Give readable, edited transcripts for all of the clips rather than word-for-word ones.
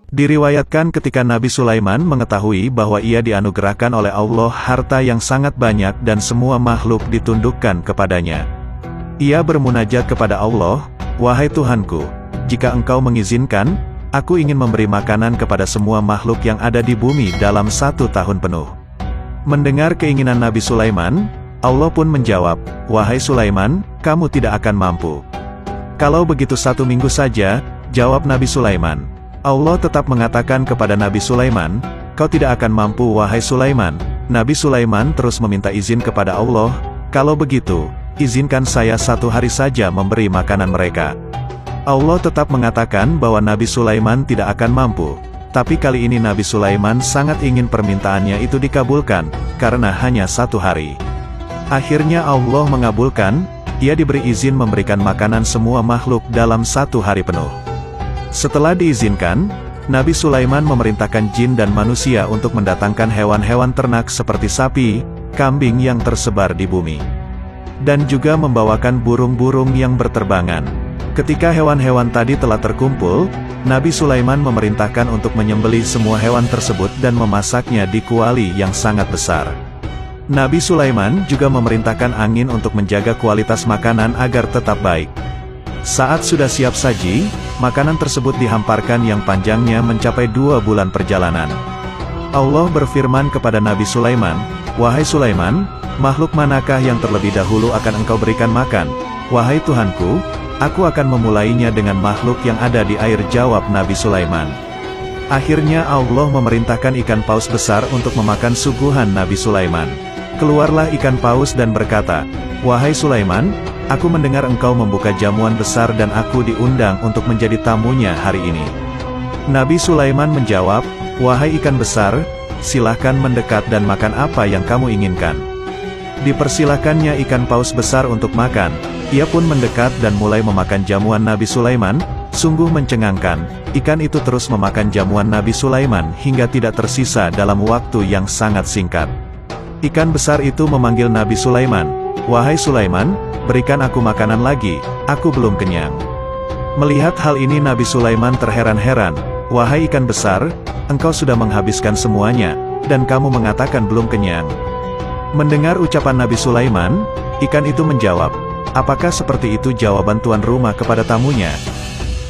Diriwayatkan ketika Nabi Sulaiman mengetahui bahwa ia dianugerahkan oleh Allah harta yang sangat banyak dan semua makhluk ditundukkan kepadanya. Ia bermunajat kepada Allah, "Wahai Tuhanku, jika Engkau mengizinkan, aku ingin memberi makanan kepada semua makhluk yang ada di bumi dalam 1 tahun penuh." Mendengar keinginan Nabi Sulaiman, Allah pun menjawab, "Wahai Sulaiman, kamu tidak akan mampu." "Kalau begitu 1 minggu saja," jawab Nabi Sulaiman. Allah tetap mengatakan kepada Nabi Sulaiman, "Kau tidak akan mampu wahai Sulaiman." Nabi Sulaiman terus meminta izin kepada Allah, "Kalau begitu, izinkan saya 1 hari saja memberi makanan mereka." Allah tetap mengatakan bahwa Nabi Sulaiman tidak akan mampu. Tapi kali ini Nabi Sulaiman sangat ingin permintaannya itu dikabulkan, karena hanya 1 hari. Akhirnya Allah mengabulkan, ia diberi izin memberikan makanan semua makhluk dalam 1 hari penuh. Setelah diizinkan, Nabi Sulaiman memerintahkan jin dan manusia untuk mendatangkan hewan-hewan ternak seperti sapi, kambing yang tersebar di bumi. Dan juga membawakan burung-burung yang berterbangan. Ketika hewan-hewan tadi telah terkumpul, Nabi Sulaiman memerintahkan untuk menyembelih semua hewan tersebut dan memasaknya di kuali yang sangat besar. Nabi Sulaiman juga memerintahkan angin untuk menjaga kualitas makanan agar tetap baik. Saat sudah siap saji, makanan tersebut dihamparkan yang panjangnya mencapai 2 bulan perjalanan. Allah berfirman kepada Nabi Sulaiman, "Wahai Sulaiman, makhluk manakah yang terlebih dahulu akan engkau berikan makan?" "Wahai Tuhanku, aku akan memulainya dengan makhluk yang ada di air," jawab Nabi Sulaiman. Akhirnya Allah memerintahkan ikan paus besar untuk memakan suguhan Nabi Sulaiman. Keluarlah ikan paus dan berkata, "Wahai Sulaiman, aku mendengar engkau membuka jamuan besar dan aku diundang untuk menjadi tamunya hari ini." Nabi Sulaiman menjawab, "Wahai ikan besar, silahkan mendekat dan makan apa yang kamu inginkan." Dipersilakannya ikan paus besar untuk makan. Ia pun mendekat dan mulai memakan jamuan Nabi Sulaiman. Sungguh mencengangkan, ikan itu terus memakan jamuan Nabi Sulaiman hingga tidak tersisa dalam waktu yang sangat singkat. Ikan besar itu memanggil Nabi Sulaiman, "Wahai Sulaiman, berikan aku makanan lagi, aku belum kenyang." Melihat hal ini Nabi Sulaiman terheran-heran, "Wahai ikan besar, engkau sudah menghabiskan semuanya, dan kamu mengatakan belum kenyang." Mendengar ucapan Nabi Sulaiman, ikan itu menjawab, "Apakah seperti itu jawaban tuan rumah kepada tamunya?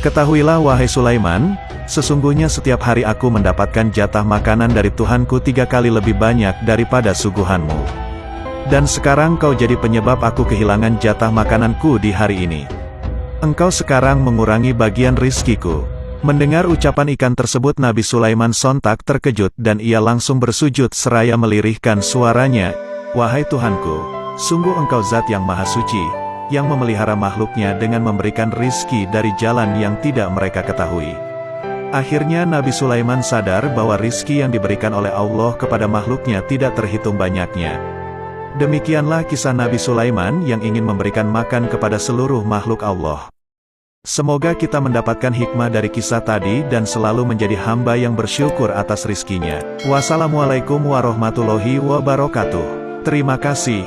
Ketahuilah wahai Sulaiman, sesungguhnya setiap hari aku mendapatkan jatah makanan dari Tuhanku 3 kali lebih banyak daripada suguhanmu. Dan sekarang kau jadi penyebab aku kehilangan jatah makananku di hari ini. Engkau sekarang mengurangi bagian rizkiku." Mendengar ucapan ikan tersebut Nabi Sulaiman sontak terkejut dan ia langsung bersujud seraya melirihkan suaranya, "Wahai Tuhanku, sungguh engkau zat yang maha suci, yang memelihara makhluknya dengan memberikan rizki dari jalan yang tidak mereka ketahui." Akhirnya Nabi Sulaiman sadar bahwa rizki yang diberikan oleh Allah kepada makhluknya tidak terhitung banyaknya. Demikianlah kisah Nabi Sulaiman yang ingin memberikan makan kepada seluruh makhluk Allah. Semoga kita mendapatkan hikmah dari kisah tadi dan selalu menjadi hamba yang bersyukur atas rizkinya. Wassalamualaikum warahmatullahi wabarakatuh. Terima kasih.